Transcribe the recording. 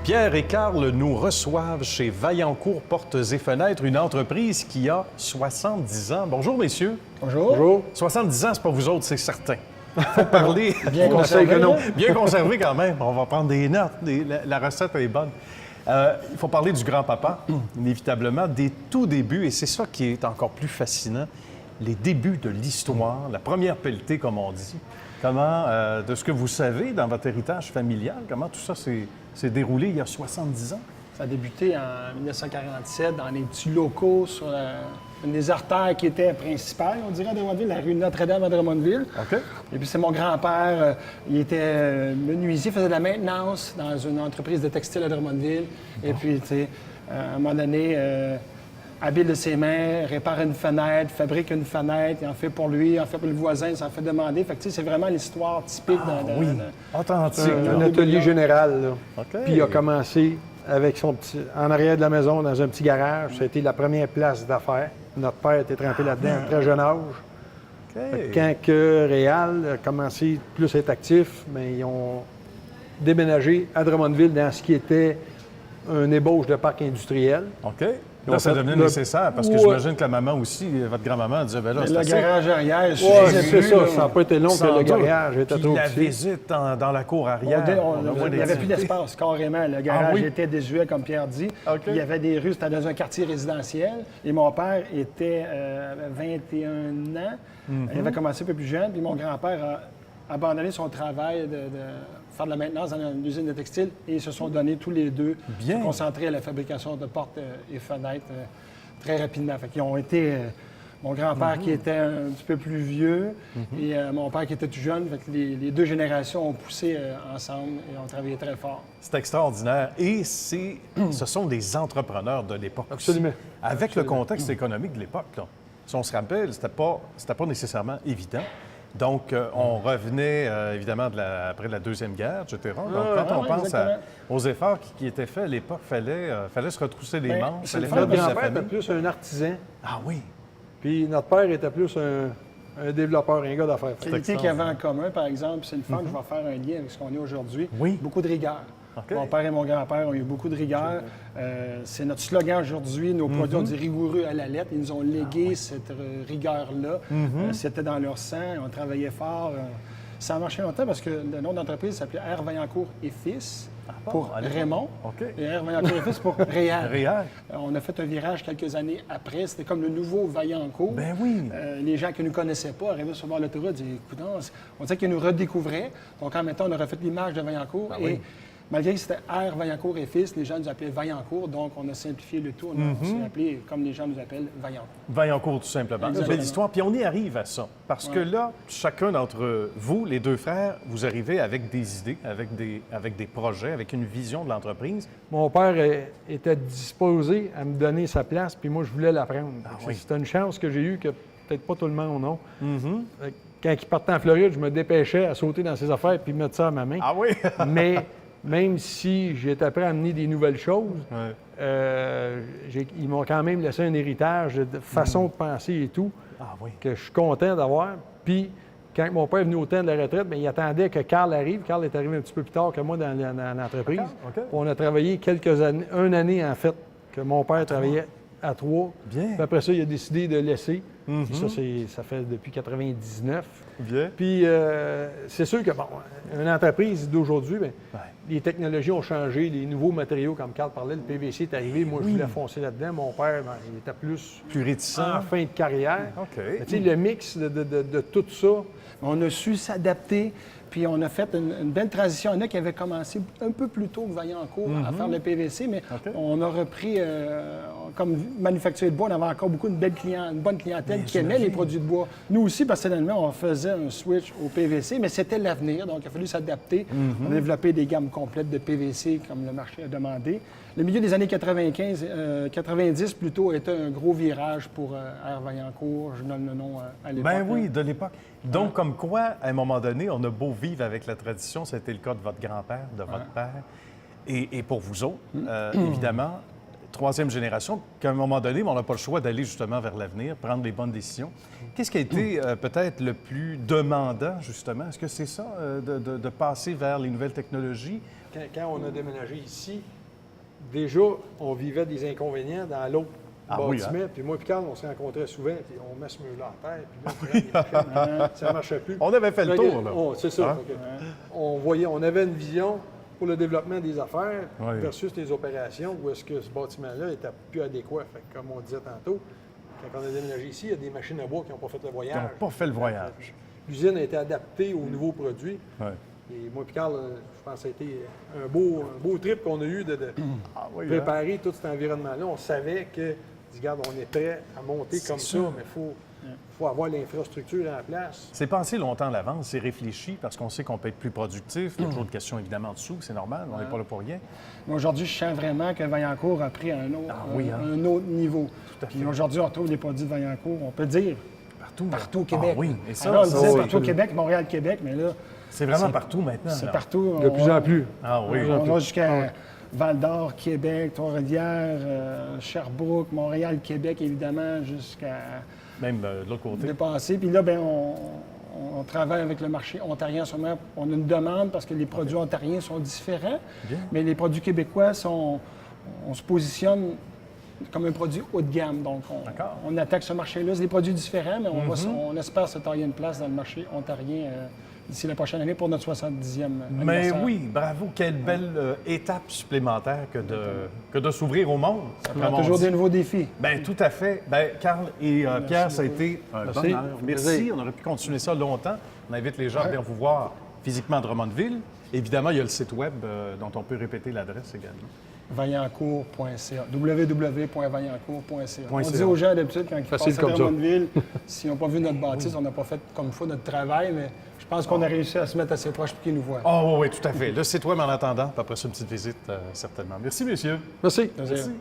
Pierre et Carl nous reçoivent chez Vaillancourt Portes et Fenêtres, une entreprise qui a 70 ans. Bonjour, messieurs. Bonjour. Bonjour. 70 ans, c'est pas vous autres, c'est certain. Faut parler. Bien conservé, non? Bien conservé quand même. On va prendre des notes. La recette est bonne. Il faut parler du grand-papa, inévitablement, des tout débuts, et c'est ça qui est encore plus fascinant, les débuts de l'histoire, la première pelletée, comme on dit. Comment, de ce que vous savez dans votre héritage familial, comment tout ça s'est déroulé il y a 70 ans? Ça a débuté en 1947 dans les petits locaux sur une des artères qui était principale, on dirait, à Drummondville, la rue Notre-Dame à Drummondville. OK. Et puis c'est mon grand-père, il était menuisier, faisait de la maintenance dans une entreprise de textile à Drummondville. Et puis, tu sais, à un moment donné, habile de ses mains, répare une fenêtre, fabrique une fenêtre, il en fait pour lui, il en fait pour le voisin, il s'en fait demander. Fait que, tu sais, c'est vraiment l'histoire typique Authentique. Un atelier général, là. OK. Puis il a commencé avec son petit, en arrière de la maison, dans un petit garage. C'était la première place d'affaires. Notre père était trempé là-dedans à un très jeune âge. OK. Quand que Réal a commencé plus à être actif, bien, ils ont déménagé à Drummondville dans ce qui était un ébauche de parc industriel. OK. Là, c'est devenu nécessaire, parce que j'imagine que la maman aussi, votre grand-maman, disait, ben là, c'est Le assez... garage arrière, Oui, c'est ça. Ça n'a pas été long que Sans le doute. garage était Puis trop la petit. visite dans la cour arrière. Il n'y avait plus d'espace, carrément. Le garage oui? était désuet, comme Pierre dit. OK. Il y avait des rues, c'était dans un quartier résidentiel. Et mon père avait 21 ans. Il avait commencé un peu plus jeune. Puis mon grand-père a abandonné son travail de faire de la maintenance dans une usine de textile. Et ils se sont donnés tous les deux, Bien. se concentrer à la fabrication de portes et fenêtres très rapidement. Fait qu'ils ont été... mon grand-père qui était un petit peu plus vieux et mon père qui était tout jeune. Fait que les deux générations ont poussé ensemble et ont travaillé très fort. C'est extraordinaire. Et ce sont des entrepreneurs de l'époque aussi. Absolument. Avec le contexte économique de l'époque, là. Si on se rappelle, c'était pas nécessairement évident. Donc, on revenait évidemment après la Deuxième Guerre, etc. Donc, quand on pense aux efforts qui étaient faits à l'époque, fallait se retrousser les manches. c'est le Fallait fun, faire Notre vivre sa grand-père était famille. plus un artisan. Ah oui. Puis notre père était plus un développeur, un gars d'affaires. Qualité qu'il y avait en commun, par exemple, c'est le fun, je vais faire un lien avec ce qu'on est aujourd'hui. Oui. Beaucoup de rigueur. OK. Mon père et mon grand-père ont eu beaucoup de rigueur. C'est notre slogan aujourd'hui. Nos produits, on dit rigoureux à la lettre. Ils nous ont légué cette rigueur-là. C'était dans leur sang. On travaillait fort. Ça a marché longtemps parce que le nom d'entreprise s'appelait R. Vaillancourt et Fils pour Raymond. OK. Et R. Vaillancourt et Fils pour Réal. Réal. On a fait un virage quelques années après. C'était comme le nouveau Vaillancourt. Ben oui. Les gens qui ne nous connaissaient pas arrivaient sur le bord de l'autoroute et disaient, écoute, on disait qu'ils nous redécouvraient. Donc, en même temps, on a refait l'image de Vaillancourt. oui. Malgré que c'était R. Vaillancourt et Fils, les gens nous appelaient Vaillancourt. Donc, on a simplifié le tout. On s'est appelé comme les gens nous appellent Vaillancourt. Vaillancourt, tout simplement. Une Exactement. belle histoire. Puis on y arrive à ça. Parce que là, chacun d'entre vous, les deux frères, vous arrivez avec des idées, avec des projets, avec une vision de l'entreprise. Mon père était disposé à me donner sa place, puis moi, je voulais la prendre. oui. C'était une chance que j'ai eue que peut-être pas tout le monde a. Quand il partait en Floride, je me dépêchais à sauter dans ses affaires puis mettre ça à ma main. Ah oui? Mais même si j'étais prêt à amener des nouvelles choses, ils m'ont quand même laissé un héritage de façon de penser et tout, Ah oui. que je suis content d'avoir. Puis, quand mon père est venu au temps de la retraite, bien, il attendait que Carl arrive. Carl est arrivé un petit peu plus tard que moi dans l'entreprise. OK. Puis on a travaillé quelques années, une année en fait, que mon père travaillait à 3. Bien. Puis après ça, il a décidé de laisser. Puis ça fait depuis 99. Bien. Puis c'est sûr que, bon, une entreprise d'aujourd'hui, bien, les technologies ont changé, les nouveaux matériaux, comme Carl parlait, le PVC est arrivé. Moi, je voulais foncer là-dedans. Mon père, ben, il était plus réticent. en fin de carrière. OK. Mais tu sais, le mix de tout ça, On a su s'adapter, puis on a fait une belle transition. Il y en a qui avaient commencé un peu plus tôt que Vaillancourt à faire le PVC, mais on a repris, comme manufacturier de bois, on avait encore une bonne clientèle qui aimait les produits de bois. Nous aussi, personnellement, on faisait un switch au PVC, mais c'était l'avenir, donc il a fallu s'adapter. On a développé des gammes complètes de PVC, comme le marché a demandé. Le milieu des années 90 plutôt, était un gros virage pour R. Vaillancourt, je donne le nom à l'époque. Ben oui, de l'époque. Donc, comme quoi, à un moment donné, on a beau vivre avec la tradition, c'était le cas de votre grand-père, de votre père, et pour vous autres, évidemment, troisième génération, qu'à un moment donné, on n'a pas le choix d'aller justement vers l'avenir, prendre les bonnes décisions. Qu'est-ce qui a été peut-être le plus demandant, justement? Est-ce que c'est ça, de passer vers les nouvelles technologies? Quand on a déménagé ici, déjà, on vivait des inconvénients dans l'autre bâtiment. Puis moi et Carl, on se rencontrait souvent, puis on met ce mur-là à terre, puis là, ça ne marchait plus. On avait fait le tour, là. C'est ça. On voyait, on avait une vision pour le développement des affaires versus les opérations, où est-ce que ce bâtiment-là n'était plus adéquat. Fait que, comme on disait tantôt, quand on a déménagé ici, il y a des machines à bois qui n'ont pas fait le voyage. Ils n'ont pas fait le voyage. L'usine a été adaptée aux nouveaux produits. Et moi et Carl, je pense que ça a été un beau trip qu'on a eu de préparer tout cet environnement-là. On savait que, regarde, on est prêt à monter comme ça, mais il faut avoir l'infrastructure en place. C'est pensé longtemps à l'avance, c'est réfléchi parce qu'on sait qu'on peut être plus productif. Il y a toujours de questions évidemment en dessous, c'est normal, on n'est pas là pour rien. Mais aujourd'hui, je sens vraiment que Vaillancourt a pris un autre niveau. Puis aujourd'hui, on retrouve les produits de Vaillancourt, on peut dire partout au Québec. Ah oui, et ça, alors, on disait partout au Québec, Montréal-Québec, mais là... C'est vraiment partout maintenant. C'est là. partout. De plus en plus. Ah oui. On va jusqu'à Val-d'Or, Québec, Trois-Rivières, Sherbrooke, Montréal, Québec, évidemment, jusqu'à... Même de l'autre côté. Dépasser. Puis là, bien, on travaille avec le marché ontarien. Sûrement, on a une demande parce que les produits ontariens sont différents, mais les produits québécois on se positionne comme un produit haut de gamme. Donc, on attaque ce marché-là. C'est des produits différents, mais on espère se tailler une place dans le marché ontarien d'ici la prochaine année pour notre 70e Mais anniversaire. oui, bravo. Quelle belle étape supplémentaire que de s'ouvrir au monde. Il y a toujours des nouveaux défis. Bien, tout à fait. Bien, Carl et Pierre, ça a été un bonheur. Merci. On aurait pu continuer ça longtemps. On invite les gens à venir vous voir physiquement à Drummondville. Évidemment, il y a le site web dont on peut répéter l'adresse également. Vaillancourt.ca. www.vaillancourt.ca. On dit aux gens d'habitude quand ils passent à comme ça. Drummondville, s'ils n'ont pas vu notre bâtisse, on n'a pas fait comme il faut notre travail, mais je pense qu'on a réussi à se mettre assez proche pour qu'ils nous voient. Oh oui, tout à fait. Le site web en attendant, puis après ça, une petite visite, certainement. Merci, messieurs. Merci. Merci.